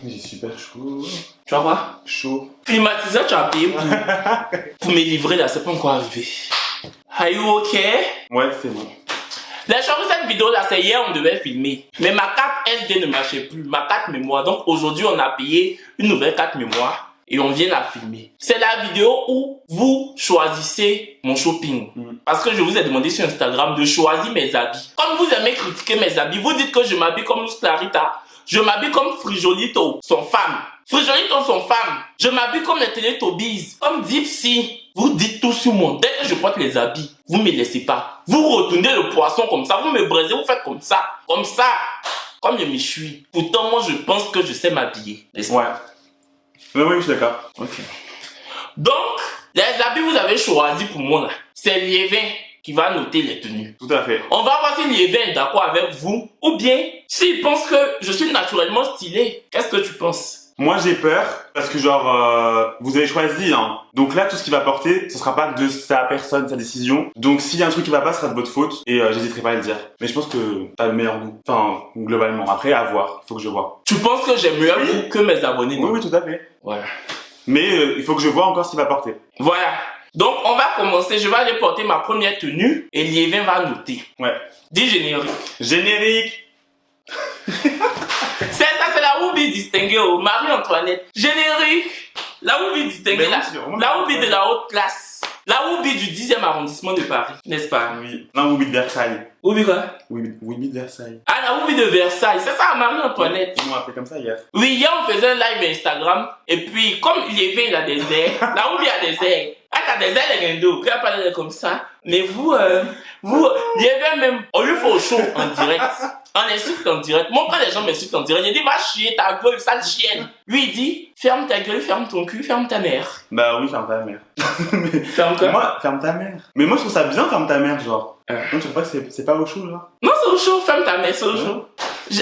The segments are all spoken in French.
J'ai super chaud. Tu vois quoi? Chaud. Climatiseur, tu as payé pour me livrer là, c'est pas encore arrivé. Are you okay? Ouais, c'est bon. Les choses de cette vidéo là, c'est hier on devait filmer. Mais ma carte SD ne marchait plus, ma carte mémoire. Donc aujourd'hui on a payé une nouvelle carte mémoire et on vient la filmer. C'est la vidéo où vous choisissez mon shopping. Parce que je vous ai demandé sur Instagram de choisir mes habits. Comme vous aimez critiquer mes habits, vous dites que je m'habille comme Luz Clarita. Je m'habille comme Frijolito, son femme. Frijolito, son femme. Je m'habille comme les Teletubbies, comme Dipsy. Vous dites tout sur moi. Dès que je porte les habits, vous ne me laissez pas. Vous retournez le poisson comme ça, vous me braisez, vous faites comme ça. Comme je me suis. Pourtant, moi, je pense que je sais m'habiller. Ouais. Oui, je suis d'accord. Ok. Donc, les habits que vous avez choisis pour moi, là, c'est Liévin qui va noter les tenues. Tout à fait. On va voir si Liévin est d'accord avec vous ou bien s'il pense que je suis naturellement stylé. Qu'est-ce que tu penses? Moi, j'ai peur parce que genre, vous avez choisi, hein. Donc là, tout ce qu'il va porter, ce sera pas de sa personne, sa décision. Donc s'il y a un truc qui va pas, ce sera de votre faute et j'hésiterai pas à le dire. Mais je pense que t'as le meilleur goût. Enfin, globalement. Après, à voir. Faut que je vois. Tu penses que j'ai mieux goût que mes abonnés, non? Oui, tout à fait. Voilà. Mais il faut que je vois encore ce qu'il va porter. Voilà. Donc, on va commencer. Je vais aller porter ma première tenue et Liévin va noter. Ouais. Dis générique. Générique. C'est ça, c'est la Whoopi distinguée, oh, Marie-Antoinette. Générique. La Whoopi distinguée, la Whoopi de la haute classe. La Whoopi du 10e arrondissement de Paris, n'est-ce pas? Oui. Non, Whoopi de Versailles. Whoopi quoi? Whoopi de Versailles. Ah, la Whoopi de Versailles, c'est ça, Marie-Antoinette. Ils m'ont appelé comme ça hier. Oui, hier on faisait un live Instagram, et puis comme Liévin il a des airs, la Whoopi a des airs. Elle a des airs, les guindos, qui a parlé comme ça. Mais vous, Liévin même, on lui fait au show en direct. On insulte en direct. Moi, quand les gens m'insultent en direct, il dit, va chier ta gueule, sale chienne. Lui, il dit, ferme ta gueule, ferme ton cul, ferme ta mère. Bah oui, ferme ta mère. Ferme quoi? Moi, ferme ta mère. Mais moi, je trouve ça bien, ferme ta mère, genre. Non, tu trouves pas que c'est pas au chaud, genre? Non, c'est au chaud, ferme ta mère, c'est au chaud.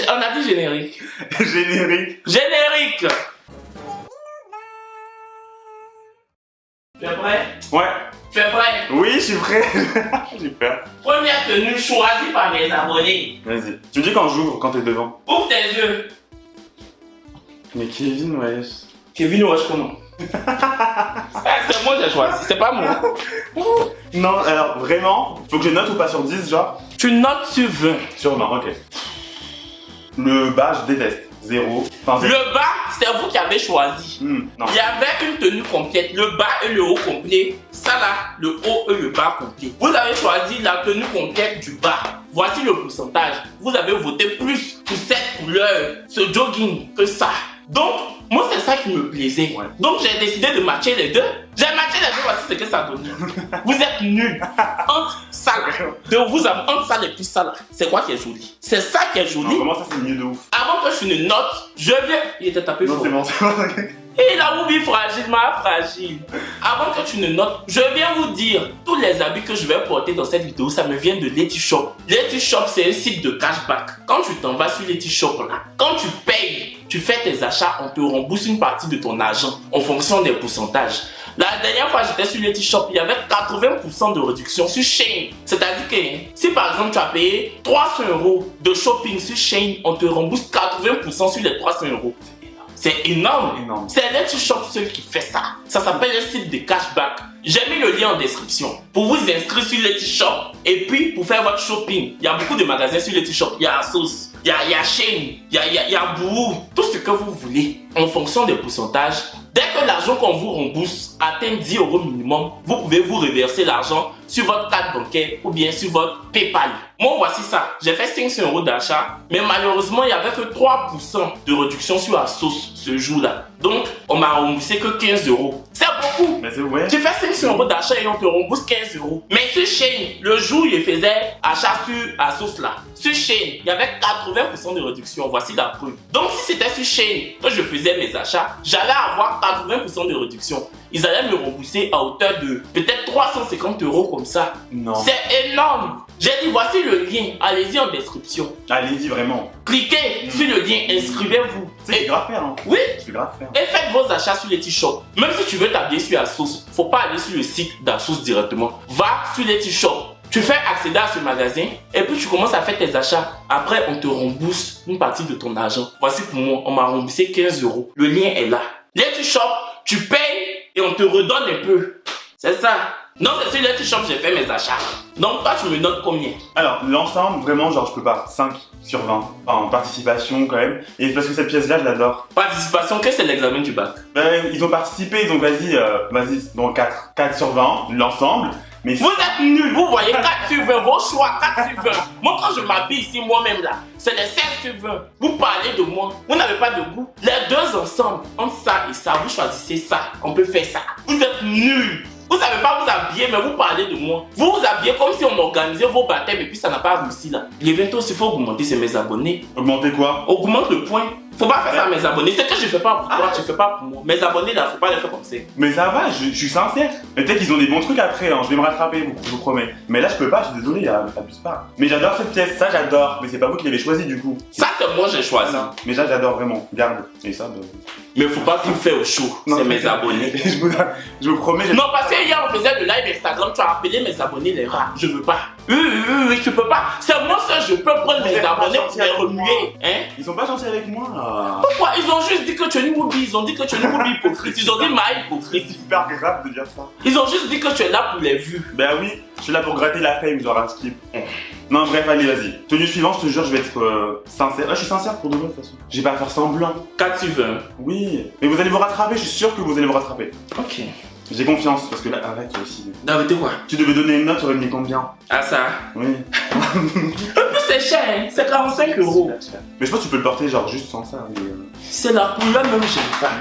On a dit générique. Générique. Générique. Tu es prêt? Ouais. Tu es prêt? Oui, je suis prêt. J'ai peur. Première tenue choisie par mes abonnés. Vas-y. Tu me dis quand j'ouvre, quand t'es devant. Ouvre tes yeux. Mais Kevin, wesh. Kevin Washkono. C'est moi qui j'ai choisi, c'est pas moi. Non, alors vraiment, faut que je note ou pas sur 10, genre? Tu notes sur 20. Sur 20, ok. Le bas, je déteste. 0. Enfin, Le bas, c'est vous qui avez choisi. non. Il y avait une tenue complète, le bas et le haut complet. Ça là, le haut et le bas complet. Vous avez choisi la tenue complète du bas. Voici le pourcentage. Vous avez voté plus pour cette couleur, ce jogging, que ça. Donc, moi c'est ça qui me plaisait. Ouais. Donc j'ai décidé de matcher les deux. J'ai matché les deux, voici ce que ça donne. Vous êtes nuls. Entre ça là, entre ça et puis ça là, c'est quoi qui est joli? C'est ça qui est joli. Non, comment ça c'est mieux de ouf? Avant que je ne note, je viens. Il était tapé Non, fort. c'est bon, c'est bon. Et la Whoopi fragile, ma fragile. Avant que tu ne notes, je viens vous dire, tous les habits que je vais porter dans cette vidéo, ça me vient de Letishop. Letishop, c'est un site de cashback. Quand tu t'en vas sur Letishop là, quand tu payes, tu fais tes achats, on te rembourse une partie de ton argent en fonction des pourcentages. La dernière fois j'étais sur Letishop, il y avait 80% de réduction sur Shein. C'est-à-dire que si par exemple tu as payé 300 € de shopping sur Shein, on te rembourse 80% sur les 300 €. C'est énorme. C'est Letishop seul qui fait ça. Ça s'appelle un site de cashback. J'ai mis le lien en description pour vous inscrire sur Letishop et puis pour faire votre shopping. Il y a beaucoup de magasins sur Letishop. Il y a Asos, il y a Shein, il y a Boohoo, tout ce que vous voulez en fonction des pourcentages. Dès que l'argent qu'on vous rembourse atteint 10 € minimum, vous pouvez vous reverser l'argent sur votre carte bancaire ou bien sur votre PayPal. Moi, voici ça. J'ai fait 500 € d'achat, mais malheureusement, il n'y avait que 3% de réduction sur Asos ce jour-là. Donc, on m'a remboursé que 15 €. C'est beaucoup. Mais c'est ouais. Tu fais 500 € d'achat et on te rembourse 15 €. Mais sur Shein, le jour où je faisais achat sur Asos là, sur Shein, il y avait 80% de réduction. Voici la preuve. Donc, si c'était sur Shein que je faisais mes achats, j'allais avoir 80% de réduction. Ils allaient me rembourser à hauteur de peut-être 350 € comme ça. Non. C'est énorme. J'ai dit, voici le lien. Allez-y en description. Allez-y, vraiment. Cliquez sur le lien, inscrivez-vous. C'est grave faire, hein. Oui. C'est grave faire. Et faites vos achats sur Letishop. Même si tu veux t'habiller sur Asos, faut pas aller sur le site d'Asos directement. Va sur Letishop. Tu fais accéder à ce magasin et puis tu commences à faire tes achats. Après, on te rembourse une partie de ton argent. Voici pour moi, on m'a remboursé 15 €. Le lien est là. Letshop, tu payes et on te redonne un peu. C'est ça. Non, c'est sur Letshop j'ai fait mes achats. Donc toi, tu me notes combien? Alors, l'ensemble, vraiment, genre, je peux pas. 5 sur 20. Enfin, en participation, quand même. Et parce que cette pièce-là, je l'adore. Participation, qu'est-ce que c'est l'examen du bac? Ben, ils ont participé, donc vas-y, donc 4. 4 sur 20, l'ensemble. Mais Vous êtes nuls, vous voyez 4 sur 20, vos choix, 4 sur 20. Moi, quand je m'habille ici, moi-même là, c'est les 16 sur 20. Vous parlez de moi, vous n'avez pas de goût. Les deux ensemble, entre ça et ça, vous choisissez ça, on peut faire ça. Vous êtes nuls. Vous savez pas vous habiller, mais vous parlez de moi. Vous vous habillez comme si on organisait vos baptêmes et puis ça n'a pas réussi là. Les bientôt, s'il faut augmenter, c'est mes abonnés. augmenter quoi? Augmente le point. Faut pas faire ça à mes abonnés. C'est que je fais pas pour toi, tu fais pas pour moi. Mes abonnés là, faut pas les faire comme ça. Mais ça va, je suis sincère. Mais peut-être qu'ils ont des bons trucs après, hein. Je vais me rattraper, je vous promets. Mais là, je peux pas, je suis désolé, t'abuses pas. Mais j'adore cette pièce, ça j'adore. Mais c'est pas vous qui l'avez choisi du coup. Ça, c'est moi j'ai choisi. Mais ça, j'adore vraiment. Garde. Et ça, bah... Mais faut pas tout faire au show. C'est mes abonnés. je vous promets. Non, parce que hier on faisait de live Instagram, tu as appelé mes abonnés les rats. Je veux pas. Oui, tu peux pas. C'est moi ça, je peux prendre mes abonnés pour les remuer. Hein? Ils sont pas gentils avec moi là. Pourquoi? Ils ont juste dit que tu es une Woubi. Ils ont dit que tu es une Woubi hypocrite. Ils ont dit ma hypocrite. C'est super grave de dire ça. Ils ont juste dit que tu es là pour les vues. Ben oui, je suis là pour gratter la fame, genre un skip. Non, bref, allez, vas-y. Tenue suivante, je te jure, je vais être sincère. Là, je suis sincère pour de vrai, de toute façon. J'ai pas à faire semblant. 4 sur 20. Oui, mais vous allez vous rattraper, je suis sûr que vous allez vous rattraper. Ok. J'ai confiance, parce que là, arrête toi aussi. David, quoi? Tu devais donner une note, tu aurais mis combien? Ah, ça? Oui. En plus, c'est cher, hein? C'est 45 €. Mais je pense que tu peux le porter, genre, juste sans ça. Mais... C'est la couleur même, j'aime pas.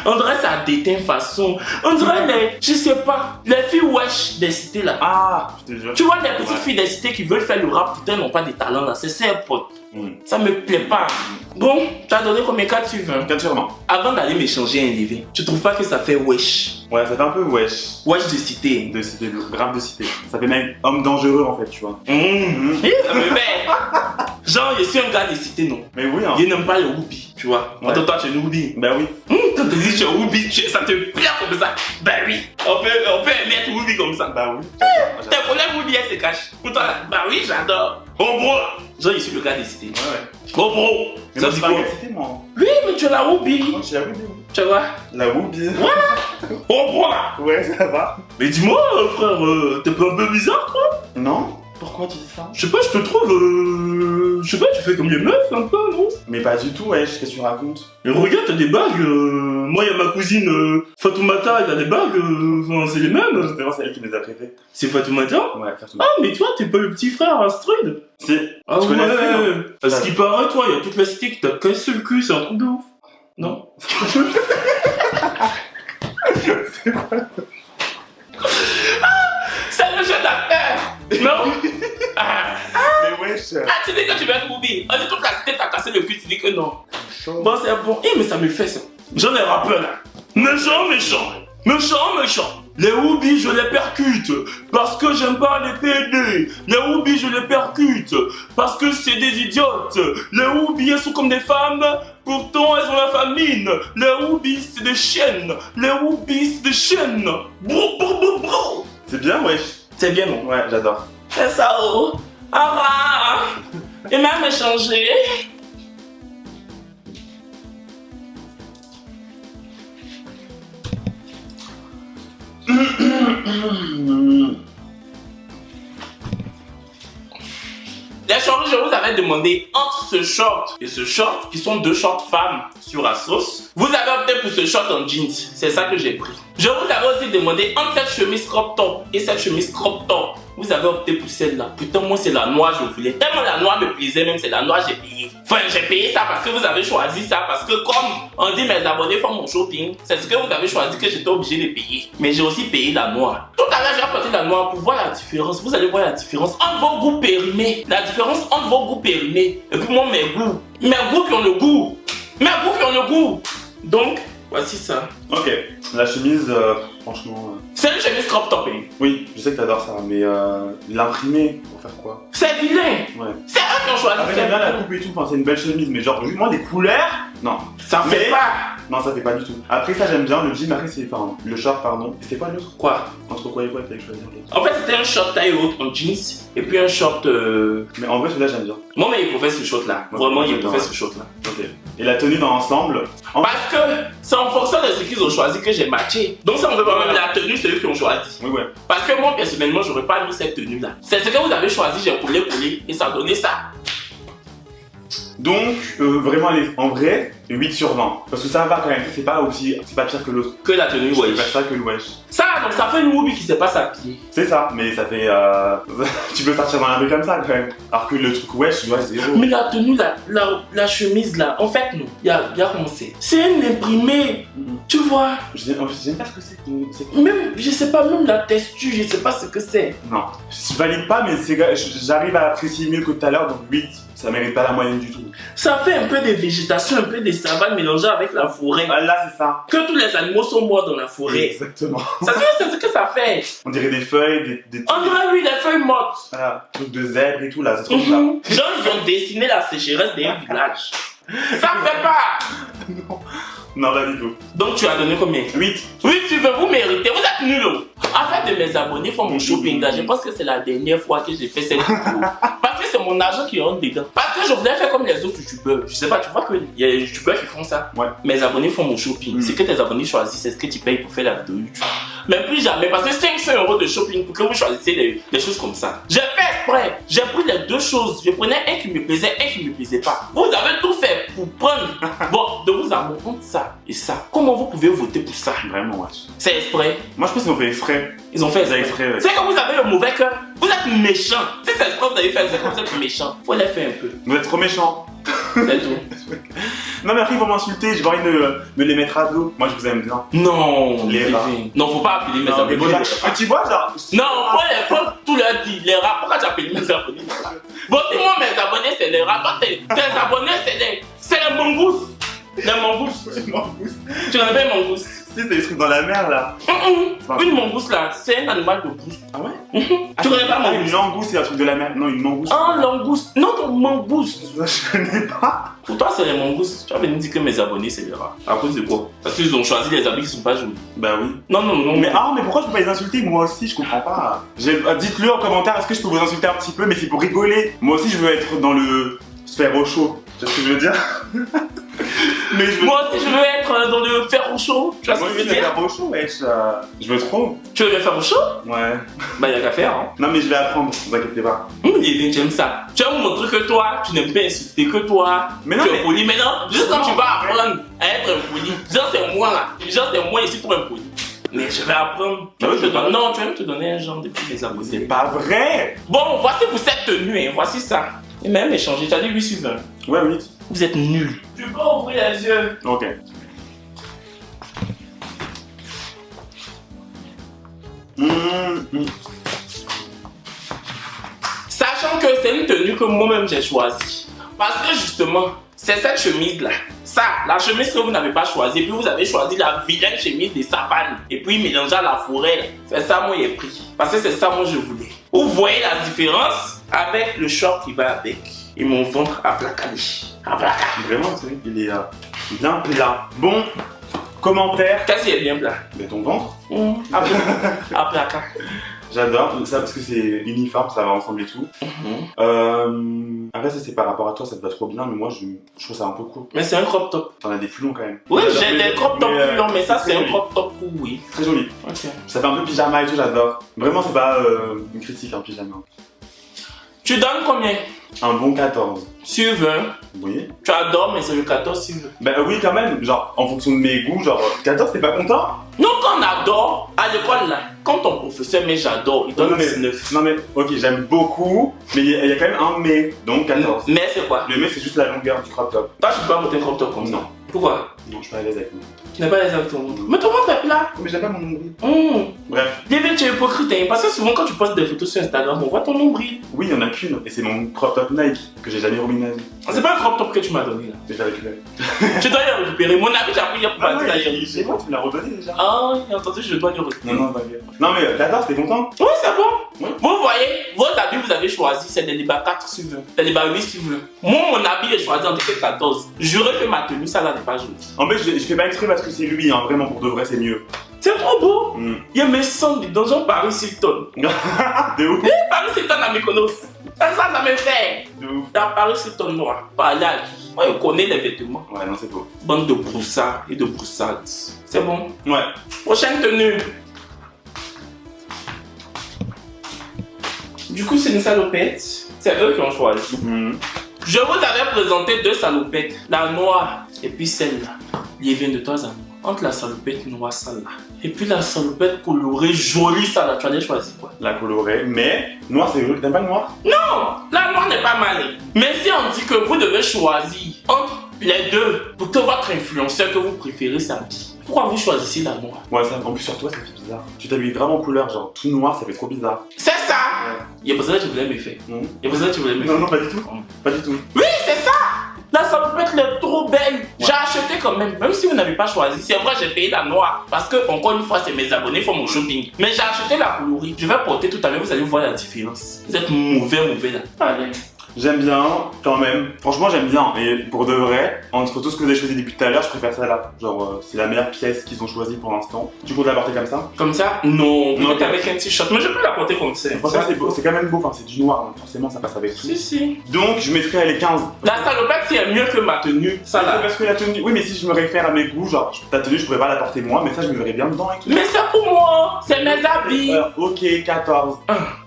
On dirait ça déteint façon. On dirait les, je sais pas, les filles wesh des cités là. Ah, je te jure. Tu vois les petites filles des cités qui veulent faire le rap, putain, n'ont pas de talent là. C'est ça, pote. Ça me plaît pas. Bon, tu as donné combien? 4 sur 20? 4 sur 20. Avant d'aller m'échanger un livre, tu trouves pas que ça fait wesh? Ouais, ça fait un peu wesh. Wesh de cité. De cité, grave de cité. Ça fait même homme dangereux en fait, tu vois. Ça me fait. Genre, je suis un gars de cité, non? Mais oui, hein. Il n'aime pas le whoopi, tu vois. Ouais. Toi, tu es une whoopi. Bah oui. Quand tu dis que tu es whoopi, ça te plaît comme ça. Bah oui. On peut mettre whoopi comme ça. Bah oui. Tes problèmes whoopi, elle se cache. Pour toi, bah oui, j'adore. Oh bro. Genre, je suis le gars des cités. Ouais. Oh bro. Mais Ça moi, dit c'est pas quoi? la cité, moi. Oui, mais tu es la whoopi. Moi, je suis la Woubi. Tu vois? La Woubi. Oh bro là. Ouais, ça va. Mais dis-moi, frère, t'es pas un peu bizarre, toi? Non? Pourquoi tu dis ça? Je sais pas, je te trouve. Je sais pas, tu fais comme les meufs un peu, non? Mais pas du tout, wesh, qu'est-ce que tu racontes? Mais regarde, t'as des bagues. Moi, il y a ma cousine Fatoumata, elle a des bagues. Enfin, c'est les mêmes. Justement, c'est elle qui les a prêtés. C'est Fatoumata? Ouais, Fatoumata. Ah, mais toi, t'es pas le petit frère Astrid? Si. Ah Je connais Astrid, ouais. hein. À ce qui paraît, toi, il y a toute la cité qui t'a cassé le cul, c'est un truc de ouf. Non? C'est le jeu d'acteur! Non? Mais wesh. Tu dis que tu vas être Woubi. On dit toute la cité t'a cassé le cul, tu dis que non. Bon, c'est bon. Mais ça me fait ça. J'en ai rappeur là. Méchant. Les Woubi, je les percute parce que j'aime pas les PD. Les Woubi, je les percute parce que c'est des idiotes. Les Woubi, elles sont comme des femmes, pourtant elles ont la famine. Les Woubi, c'est des chiennes. Les Woubi, c'est des chiennes. Brou. C'est bien, wesh. C'est bien, non? Ouais, j'adore. C'est ça, oh. Ah, et même échanger. Les shorts, je vous avais demandé entre ce short et ce short, qui sont deux shorts femmes sur Asos. Vous avez opté pour ce short en jeans, c'est ça que j'ai pris. Je vous avais aussi demandé entre cette chemise crop top et cette chemise crop top. Vous avez opté pour celle-là. Putain, moi c'est la noire, je voulais. Tellement la noire me plaisait, même c'est la noire, j'ai payé. Enfin, j'ai payé ça parce que vous avez choisi ça. Parce que comme on dit mes abonnés font mon shopping, c'est ce que vous avez choisi que j'étais obligé de payer. Mais j'ai aussi payé la noire. Tout à l'heure, j'ai apporté la noire pour voir la différence. Vous allez voir la différence entre vos goûts périmés. La différence entre vos goûts périmés et puis moi, mes goûts. Mes goûts qui ont le goût. Mes goûts qui ont le goût. Donc, voici ça. Ok. La chemise, franchement... C'est une chemise crop top. Hein. Oui, je sais que t'adores ça, mais l'imprimer, pour faire quoi? C'est vilain. Ouais. C'est eux qui ont choisi. Après, j'aime bien la coupe et tout, enfin, c'est une belle chemise, mais genre, juste moi, les couleurs, non. Ça me fait pas. Non, ça fait pas du tout. Après ça, j'aime bien le jean, après c'est... Enfin, le short, pardon. C'était quoi l'autre? Quoi? Entre quoi et quoi, il fallait choisir l'autre. En fait, c'était un short taille haute en jeans et puis un short. Mais en vrai, celui-là, j'aime bien. Non, mais il préfère ce short là. Ouais, Vraiment, il j'aime préfère bien. ce short là. Ok. Et la tenue dans l'ensemble. Parce que c'est en fonction de ce qu'ils ont choisi que j'ai matché. Donc, ça, on veut pas même la tenue, c'est eux qui ont choisi. Oui, ouais. Parce que moi, personnellement, j'aurais pas mis cette tenue là. C'est ce que vous avez choisi, j'ai collé et ça a donné ça. Donc, vraiment, allez, en vrai, 8 sur 20. Parce que ça va quand même, c'est pas pire que l'autre. Que la tenue, Je ouais. préfère ça que le wesh. Ça, donc ça fait une Whoopi qui sait pas s'habiller. C'est ça, mais ça fait. Tu peux sortir dans la rue comme ça quand même. Alors que le truc wesh, tu vois, zéro. Mais la tenue, la chemise là, en fait, non. Regarde comment c'est. C'est un imprimé. Tu vois. Je sais pas ce que c'est. Même, je sais pas, même la texture, je sais pas ce que c'est. Non, je valide pas, mais j'arrive à apprécier mieux que tout à l'heure, donc 8, ça mérite pas la moyenne du tout. Ça fait un peu de végétation, un peu de savane mélangée avec la forêt. Ah, là, c'est ça. Que tous les animaux sont morts dans la forêt. Exactement. Ça c'est ce que ça fait. On dirait des feuilles, des On dirait, oui, les feuilles mortes. voilà, trucs de zèbre et tout là, c'est trop bizarre. Genre, ils ont dessiné la sécheresse d'un village. Ça fait pas. Non, pas du tout. Donc, tu as donné combien? 8. Oui, tu veux, vous méritez, vous êtes nuls. En fait, de mes abonnés font mon shopping là. Je pense que c'est la dernière fois que j'ai fait cette vidéo. Parce que c'est mon argent qui rentre dedans. Parce que je voulais faire comme les autres youtubeurs. Je sais pas, tu vois qu'il y a des youtubeurs qui font ça. Ouais. Mes abonnés font mon shopping. C'est que tes abonnés choisissent, c'est ce que tu payes pour faire la vidéo YouTube. Mais plus jamais, parce que 500 € de shopping pour que vous choisissez des choses comme ça. J'ai fait exprès. J'ai pris les deux choses. Je prenais un qui me plaisait, un qui me plaisait pas. Vous avez tout fait pour prendre. Bon, de vous avoir entre ça et ça. Comment vous pouvez voter pour ça? Vraiment, wesh. C'est exprès. Moi, je pense qu'ils ont fait exprès. Ils ont fait Ils ont exprès. exprès, ouais. C'est que vous avez le mauvais cœur. Vous êtes méchant. Si c'est exprès, vous avez fait exprès, vous êtes méchant. Faut les faire un peu. Vous êtes trop méchants. C'est tout. Non, mais après, ils vont m'insulter, j'ai pas envie de me les mettre à dos. Moi, je vous aime bien. Non, Les Kevin. rats. Non, faut pas appeler mes Non, mais abonnés. voilà. Mais tu vois, genre. Non, faut tout leur dire. Les rats, pourquoi j'appelle mes abonnés les rats? Bon, si moi, mes abonnés, c'est les rats. Toi, tes abonnés, c'est les mongousses. Les mongousses. Tu connais pas les mongousses? Si, c'est des trucs dans la mer là. Une mongousse là, c'est un animal de brousse. Ah ouais? Tu connais pas Ah, mongousse? une langouste, c'est un truc de la mer. Non, une langouste. Ah, langouste. Non, non, mongousse. Je connais pas. Pour toi, c'est les mongousses. Tu vas venir dire que mes abonnés, c'est les rats. À cause de quoi? Parce qu'ils ont choisi les habits qui sont pas jolis. Bah oui. Non, non, non. Mais pourquoi je peux pas les insulter? Moi aussi, je comprends pas. Dites-le en commentaire, est-ce que je peux vous insulter un petit peu? Mais c'est pour rigoler. Moi aussi, je veux être dans le sphère au chaud. Tu vois ce que je veux dire? Mais je veux... Moi aussi, je veux être dans le fer au chaud. Tu vois ce Moi que aussi, je je veux veux dire? faire au chaud, wesh. Je veux trop. Tu veux le fer au chaud? Ouais. Bah, y'a qu'à faire, hein. Non, mais je vais apprendre, vous inquiétez pas. J'aime ça. Tu vas me montrer que toi, tu n'aimes pas insulter, que toi, Mais non, tu es mais- poli. Mais non, juste quand tu vas apprendre à être impoli. Genre, c'est moi là. Genre, c'est moi ici pour impoli. Mais je vais apprendre. Ah oui, je vais pas. Non, tu vas me te donner un genre de petits des abonnés. C'est pas vrai. Bon, voici pour cette tenue, hein. Voici ça. Et même échangé, tu as dit 8 sur 20. Ouais, 8. Vous êtes nuls. Tu peux ouvrir les yeux. Ok. Sachant que c'est une tenue que moi-même j'ai choisie. Parce que justement, c'est cette chemise-là. Ça, la chemise que vous n'avez pas choisie. Puis vous avez choisi la vilaine chemise des savanes. Et puis mélangée à la forêt. Là. C'est ça, moi, j'ai pris. Parce que c'est ça, moi, je voulais. Vous voyez la différence avec le short qui va avec. Et mon ventre à placaler. À placaler. Vraiment, tu sais, il est bien plat. Bon, commentaire. Qu'est-ce qui est bien plat? Mais ton ventre. À placaler. J'adore ça parce que c'est uniforme, ça va ensemble et tout. Après ça c'est par rapport à toi, ça te va trop bien, mais moi je trouve ça un peu court. Mais c'est un crop top. T'en as des plus longs quand même. Oui, j'ai des crop top plus longs, mais ça c'est un joli. crop top court, oui. Très joli. Ok. Ça fait un peu pyjama et tout, j'adore. Vraiment c'est pas une critique un pyjama. Tu donnes combien? Un bon 14. Sur 20. Vous voyez? Tu adores, mais c'est le 14 sur 20. Bah oui quand même, genre en fonction de mes goûts, genre 14 t'es pas content? Nous, quand on adore, à l'école là, quand ton professeur met j'adore, il donne 19. Non mais ok j'aime beaucoup, mais il y a quand même un mais, donc 14. Mais c'est quoi? Le mais c'est juste la longueur du crop top. Toi, tu peux pas monter un crop top comme ça. Non. Pourquoi? Non je suis pas à l'aise avec moi. Tu n'es pas les avec ton ventre. Mais ton ventre est plat. Mais j'aime pas mon nombril. Bref. David, tu es hypocrite, hein, parce que souvent quand tu postes des photos sur Instagram, on voit ton nombril. Oui, il y en a qu'une, et c'est mon crop top Nike que j'ai jamais remis de ma vie. C'est pas un crop top que tu m'as donné là. Déjà récupéré. Tu dois le récupérer. Mon ami, j'ai appris hier pour partir d'ailleurs. C'est moi, tu me l'as redonné déjà. Ah, j'ai entendu, je dois le récupérer. Non, t'inquiète. Non, mais j'adore, t'es content? Oui, c'est bon. Ouais. Vous voyez, votre habit, vous avez choisi, c'est des Liba 4 sur 20. Des Liba 8 sur 20. Moi, mon habit est choisi en TT14. Jurez que ma tenue, ça là n'est pas jolie. En fait, je fais pas exprès parce que c'est lui, hein. Vraiment, pour de vrai, c'est mieux. C'est trop beau. Mm. Il y a mes sons du donjon Paris Hilton. De ouf. Paris Hilton à Mykonos. Ça me fait. De ouf. Dans Paris Hilton noir. Par là, moi, je connais les vêtements. Ouais, non, c'est beau. Bande de broussards et de broussades. C'est bon. Ouais. Prochaine tenue. Du coup, c'est une salopette. C'est eux qui ont choisi. Mm. Je vous avais présenté deux salopettes. La noire et puis celle-là. Il vient de toi, amour. Entre la salopette noire, celle-là. Et puis la salopette colorée, jolie, ça là. Tu allais choisir quoi? La colorée, mais noir, c'est joli. T'aimes pas le noir? Non, la noire n'est pas mal. Mais si on dit que vous devez choisir entre les deux pour que votre influenceur que vous préférez s'habille, pourquoi vous choisissez la noire? Ouais, ça, en plus, sur toi, ça fait bizarre. Tu t'habilles vraiment en couleur, genre tout noir, ça fait trop bizarre. C'est ça. Ouais. Il y a pour ça que tu voulais me faire. Mm. Il y a pour ça que tu voulais me faire. Non, non, pas du tout. Pas du tout. Oui, c'est ça. La salopette, elle est trop belle. Ouais. J'ai acheté quand même si vous n'avez pas choisi. C'est vrai, j'ai payé la noire. Parce que, encore une fois, c'est mes abonnés qui font mon shopping. Mais j'ai acheté la colorie. Je vais porter tout à l'heure, vous allez voir la différence. Vous êtes mauvais là. Allez. J'aime bien, quand même. Franchement, j'aime bien. Et pour de vrai, entre tout ce que vous avez choisi depuis tout à l'heure, je préfère ça là. Genre, c'est la meilleure pièce qu'ils ont choisie pour l'instant. Tu comptes la porter comme ça? Comme ça? Non, Non, peut-être avec un t-shirt. Mais je peux la porter comme ça. Franchement, c'est beau. C'est quand même beau. Enfin, c'est du noir, donc forcément, ça passe avec tout. Si. Donc, je mettrais les 15. La salopette, c'est mieux que ma tenue. Ça C'est là. parce que la tenue. Oui, mais si je me réfère à mes goûts, genre, ta tenue, je pourrais pas la porter moi, mais ça, je me verrais bien dedans et tout. Mais c'est pour moi. C'est mes habits. Ok, 14.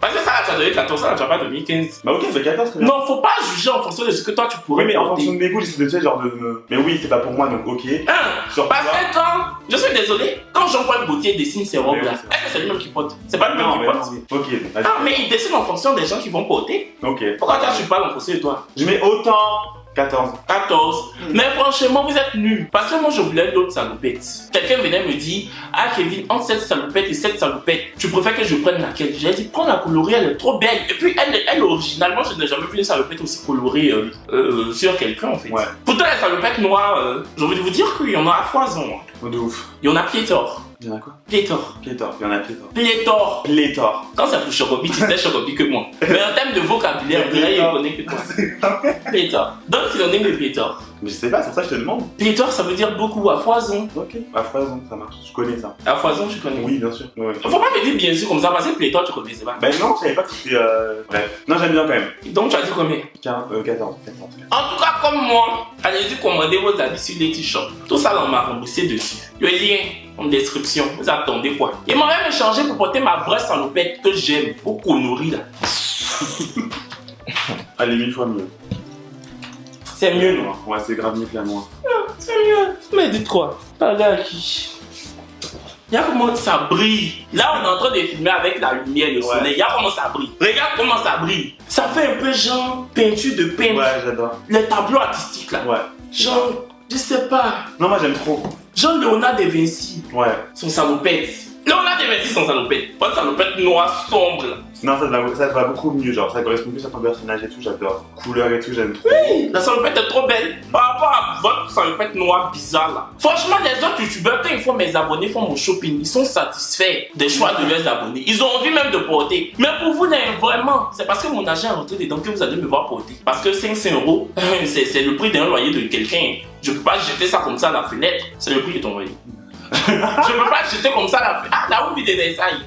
Parce que ça là, tu as donné 14, ça là, tu as pas donné 15. Bah, ok, c'est 14, très bien. Non, faut pas juger en fonction de ce que toi tu pourrais Oui, mais en porter. fonction de mes goûts, j'essaie de dire, genre, de me. Mais oui, c'est pas pour moi, donc ok. Sur Parce toi. que quand, je suis désolé, quand Jean-Paul Gaultier dessine ses robes Oui, là, oui, c'est vrai. est-ce que c'est lui-même qui porte? C'est pas lui-même Non, qui mais porte. non, oui. Ok, donc, vas-y. Ah, mais il dessine en fonction des gens qui vont porter. Ok. Pourquoi toi tu parles en fonction de toi? Je mets autant 14. 14. Mais franchement, vous êtes nuls. Parce que moi, je voulais l'autre salopette. Quelqu'un venait me dire, ah Kevin, entre cette salopette et cette salopette, tu préfères que je prenne laquelle? J'ai dit, prends la colorée, elle est trop belle. Et puis, elle originalement, je n'ai jamais vu une salopette aussi colorée sur quelqu'un en fait. Ouais. Pourtant, la salopette noire, j'ai envie de vous dire qu'il y en a à foison. Oh, de ouf. Il y en a pléthore. Il y en a quoi? Pléthore. Pléthore. Il y en a pléthore. Pléthore. Pléthore. Quand c'est pour Chocobi, tu sais Chocobi que moi. Mais en termes de vocabulaire, on dirait qu'il connaît que toi. Pléthore. Donc, synonyme de pléthore. Mais je sais pas, c'est pour ça que je te demande. Pléthore, ça veut dire beaucoup, à foison. Ok. À foison, ça marche. Je connais ça. À foison, tu connais. Oui, bien sûr. Ouais. Faut pas me dire bien sûr comme ça, parce que pléthore, tu connaissais pas. Ben non, je savais pas que c'était. Bref. Non, j'aime bien quand même. Donc, tu as dit combien? 14. En tout cas, comme moi, allez-y commander vos habits sur les t-shirts. Tout ça, on m'a remboursé dessus. Le lien en description. Vous attendez quoi? Il m'a même échangé pour porter ma vraie salopette que j'aime. Au conneries là. Allez, 1000 fois mieux. C'est mieux, non? Ouais, c'est grave mieux que la noire. C'est mieux. Mais dites quoi? Regarde qui. Regarde comment ça brille. Là, on est en train de filmer avec la lumière, le soleil. Regarde comment ça brille. Regarde comment ça brille. Ça fait un peu genre peinture de peintre. Ouais, j'adore. Les tableaux artistiques là. Ouais. Genre, je sais pas. Non, moi j'aime trop. Genre Léonard de Vinci. Ouais. Son salopette. Léonard de Vinci, son salopette. Pas de salopette noire sombre là. Non, ça te va beaucoup mieux, genre ça correspond plus à ton personnage et tout, j'adore. Couleur et tout, j'aime trop. Oui, la salopette est trop belle. Par rapport à votre salopette noire bizarre là. Franchement, les autres youtubeurs, quand ils font mes abonnés, font mon shopping, ils sont satisfaits des choix de leurs abonnés. Ils ont envie même de porter. Mais pour vous, vraiment, c'est parce que mon agent est rentré dedans que vous allez me voir porter. Parce que 500 €, c'est le prix d'un loyer de quelqu'un. Je peux pas jeter ça comme ça à la fenêtre. C'est le prix de ton loyer. Je peux pas jeter comme ça la fenêtre. Ah, la roue de Versailles.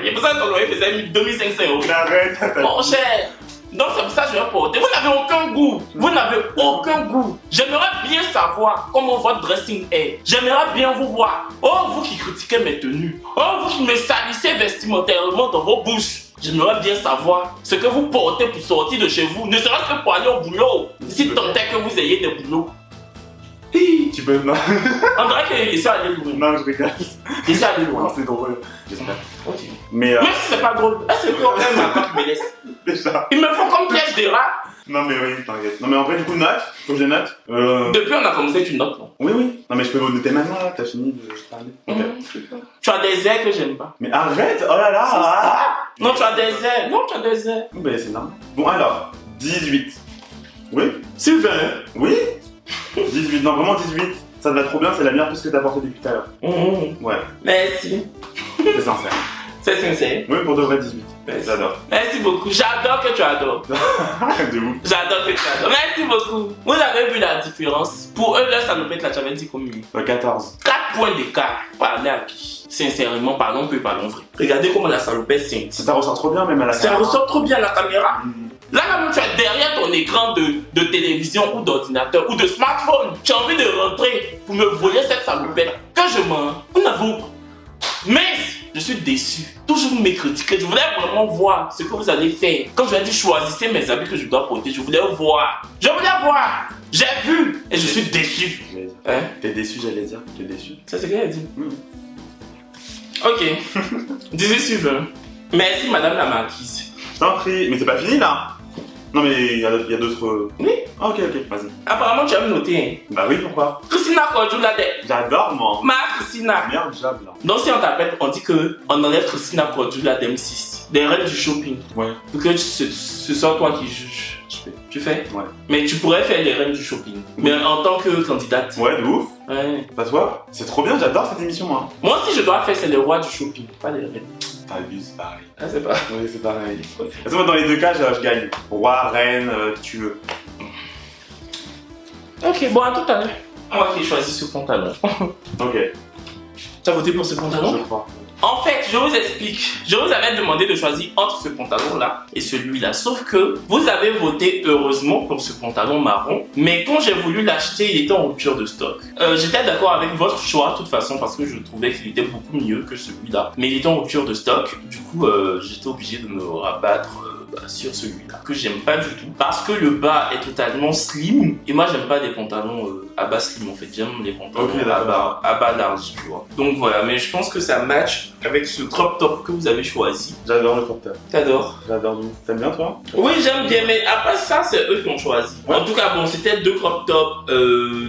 Il y a besoin de ton loyer faisait 2500 €. Arrête, Mon cher. Donc c'est pour ça que je vais porter. Vous n'avez aucun goût. Vous n'avez aucun goût. J'aimerais bien savoir comment votre dressing est. J'aimerais bien vous voir. Oh, vous qui critiquez mes tenues. Oh, vous qui me salissez vestimentairement dans vos bouches. J'aimerais bien savoir ce que vous portez pour sortir de chez vous. Ne serait-ce que pour aller au boulot. Si tant est que vous ayez des boulots. Tu peux. Non, On dirait que laissez aller loin. non, je rigole. Laissez aller loin. Non, c'est drôle. J'espère. Ok. Mais Même si c'est pas drôle, est-ce que quand même ma part me laisse? déjà. Ils me font comme piège des rats. Non, mais oui, t'inquiète. Non, mais en vrai, du coup, note. Faut que je note. Depuis on a commencé, tu notes, non? Oui, oui. Non, mais je peux vous noter maintenant, là. T'as fini de parler. Ok. Tu as des airs que j'aime pas. Mais arrête. Oh là là. Non, tu as des airs. Non, tu as des airs. Ben, c'est normal. Bon, alors, 18. Oui. Sur 20. Oui. 18, non vraiment 18. Ça te va trop bien, c'est la meilleure puce que t'as portée depuis tout à l'heure. Ouais, Merci. c'est sincère. C'est sincère. Oui, pour de vrai 18. Merci. J'adore. Merci beaucoup. J'adore que tu adores. De ouf. J'adore que tu adores. Merci beaucoup. Vous avez vu la différence? Pour eux, leur salopette, là, tu avais dit combien? 14. 4 points d'écart. Parlez à qui? Sincèrement, parlons peu, parlons vrai. Regardez comment la salopette scintille. Ça ressort trop bien même à la Ça caméra. ressort trop bien à la caméra. Mhm. Là, quand tu es derrière ton écran de télévision ou d'ordinateur ou de smartphone, tu as envie de rentrer pour me voler cette salopette. Quand je mens, vous n'avez pas. Mais je suis déçu. Toujours vous me critiquez. Je voulais vraiment voir ce que vous allez faire. Quand je vous ai dit choisissez mes habits que je dois porter, je voulais voir. Je voulais voir. J'ai vu et je suis déçu. Hein? T'es déçu, j'allais dire. T'es déçu. Ça, c'est ce qu'elle a dit. Ok. 18 sur 20. Merci, madame la marquise. Je t'en prie. Mais c'est pas fini là. Non mais il y a d'autres... Oui. Ah, ok, vas-y. Apparemment, tu as me noté. Bah oui, pourquoi? Christina Cordula de... J'adore moi. Ma Christina. Merde, job là. Donc si on t'appelle, on dit que on enlève Christina Cordula d'M6, des reines du shopping. Ouais. Pour que ce soit toi qui juges. Tu fais? Ouais. Mais tu pourrais faire les reines du shopping. Mais en tant que candidate. Ouais, de ouf. Ouais. Pas toi? C'est trop bien, j'adore cette émission moi. Moi aussi je dois faire, c'est les rois du shopping, pas les reines. T'abuses, c'est pareil. Ah c'est pas. Oui, c'est pareil. Parce que moi dans les deux cas, je gagne. Roi, reine, qui tu veux. Ok, bon à tout à l'heure. Moi qui ai choisi ce pantalon. Ok. Tu as voté pour ce pantalon? Je crois. En fait, je vous explique. Je vous avais demandé de choisir entre ce pantalon-là et celui-là. Sauf que vous avez voté heureusement pour ce pantalon marron. Mais quand j'ai voulu l'acheter, il était en rupture de stock. J'étais d'accord avec votre choix, de toute façon, parce que je trouvais qu'il était beaucoup mieux que celui-là. Mais il était en rupture de stock. Du coup, j'étais obligé de me rabattre sur celui-là, que j'aime pas du tout. Parce que le bas est totalement slim. Et moi, j'aime pas des pantalons à bas slim, en fait. J'aime les pantalons à bas large, tu vois. Donc voilà, mais je pense que ça match avec ce crop top que vous avez choisi. J'adore le crop top. T'adores? J'adore de ouf. T'aimes bien toi? Oui, j'aime bien, mais après ça, c'est eux qui ont choisi. Ouais. En tout cas, bon, c'était 2 crop tops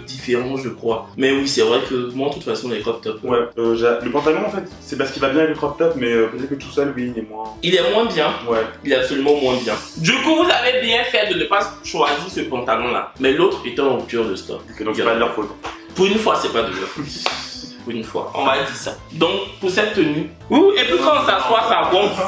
différents, je crois. Mais oui, c'est vrai que moi, de toute façon, les crop tops. Ouais, le pantalon en fait, c'est parce qu'il va bien avec le crop top, mais peut-être que tout seul, oui, il est moins. Il est moins bien. Ouais. Il est absolument moins bien. Du coup, vous avez bien fait de ne pas choisir ce pantalon-là. Mais l'autre était en rupture de stock. Ok, donc c'est pas de leur faute. Pour une fois, c'est pas de leur faute. Pour une fois, on m'a dit ça. Donc, pour cette tenue. Ouh, et puis quand on s'assoit, ça gonfle.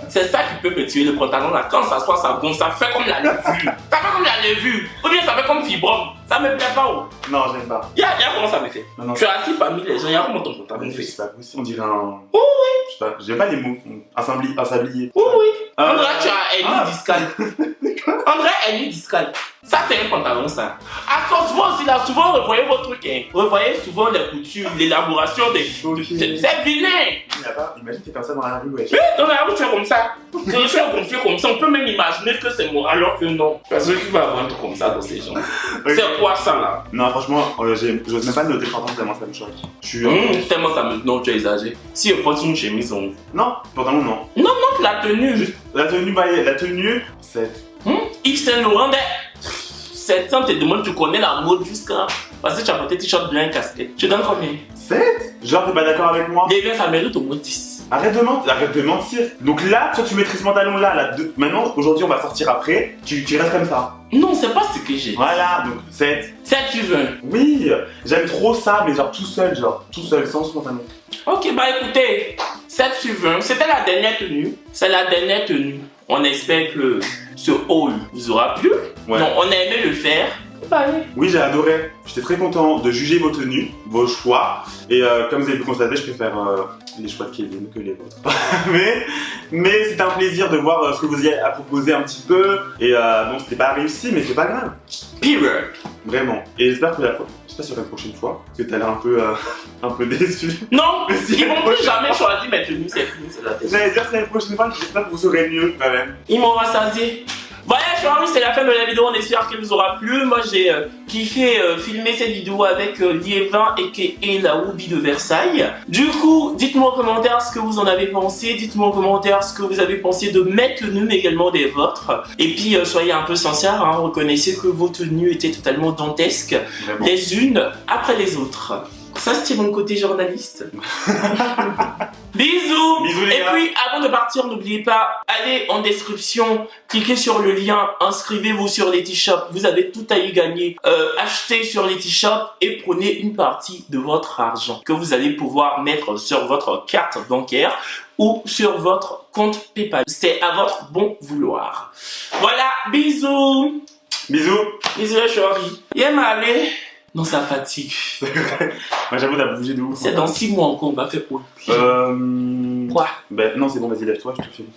C'est ça qui peut me tuer le pantalon là. Quand on s'assoit, ça gonfle. Ça fait comme la levure. Ça fait comme la levure. Ou bien ça fait comme fibrome. Ça me plaît pas. Oh. Non, j'aime pas. Regarde comment ça me fait. Non, non. Tu es assis parmi les gens. Regarde comment ton pantalon fait. C'est pas possible, on dirait un. Oui, Je sais pas, j'aime pas les mots. Un sablier. oui, oui. Ah. André, tu as hernie discale. André, hernie discale. Ça, c'est un pantalon, ça. À souvent aussi, là, souvent, revoyez vos trucs. Hein. Revoyez souvent les coutures, l'élaboration des. Ok. C'est vilain. Imagine t'es comme ça dans la rue, ouais. Oui, dans la rue, tu es comme ça. Quand je suis gonflé comme ça, on peut même imaginer que c'est moi, alors que non. Parce que qui va avoir un truc comme ça dans ces gens. C'est quoi ça, là? Non, franchement, j'ose même pas noter le pantalon tellement ça me choque. Je suis. Tellement ça me. Non, tu as exagéré. Si je porte une chemise, on. Non, pantalon, non. Non, la tenue. Juste la tenue, bah, la tenue, c'est. Yves Saint Laurent, 700 te demande, tu connais la mode jusqu'à. Parce que tu as porté t-shirt blanc et casquette. Tu donnes combien? 7? Genre, t'es pas d'accord avec moi? Les ça mérite au moins 10. Arrête de mentir. Donc là, toi, tu mettrais ce pantalon là. Maintenant, aujourd'hui, on va sortir après. Tu restes comme ça. Non, c'est pas ce que j'ai dit. Voilà, donc 7. 7 tu veux. Oui, j'aime trop ça, mais genre tout seul, sans ce pantalon. Ok, bah écoutez, 7 sur 20, c'était la dernière tenue. C'est la dernière tenue. On espère que ce haul vous aura plu. Ouais. Donc, on a aimé le faire. Bye. Oui, j'ai adoré. J'étais très content de juger vos tenues, vos choix. Et comme vous avez pu constater, je préfère les choix de Kevin que les vôtres. mais c'était un plaisir de voir ce que vous avez à proposer un petit peu. Et bon, c'était pas réussi, mais c'est pas grave. Period. Vraiment. Et j'espère que sur la prochaine fois, parce que t'as l'air un peu déçu. Non, Mais si, ils vont la plus jamais choisir mes tenues, c'est fini, c'est la tête. J'allais dire c'est la prochaine fois, j'espère que vous saurez mieux quand même. Ils m'ont rassasié. Voilà, je c'est la fin de la vidéo, on espère qu'elle vous aura plu. Moi j'ai kiffé filmer cette vidéo avec Liévin et la Whoopi de Versailles. Du coup, dites-moi en commentaire ce que vous en avez pensé, dites-moi en commentaire ce que vous avez pensé de mes tenues, mais également des vôtres. Et puis soyez un peu sincères, hein, reconnaissez que vos tenues étaient totalement dantesques, Vraiment. les unes après les autres. Ça, c'était mon côté journaliste. Bisous. Bisous, les Et gars. puis, avant de partir, n'oubliez pas, allez en description, cliquez sur le lien, inscrivez-vous sur Letishop. Vous avez tout à y gagner. Achetez sur Letishop et prenez une partie de votre argent que vous allez pouvoir mettre sur votre carte bancaire ou sur votre compte PayPal. C'est à votre bon vouloir. Voilà, bisous. Bisous. Bisous les chéris. Y'a aller. Non, ça fatigue. Moi, j'avoue, t'as bougé de ouf. C'est dans 6 mois encore, on va faire quoi? Quoi? Ben, non, c'est bon, vas-y, lève-toi, je te filme.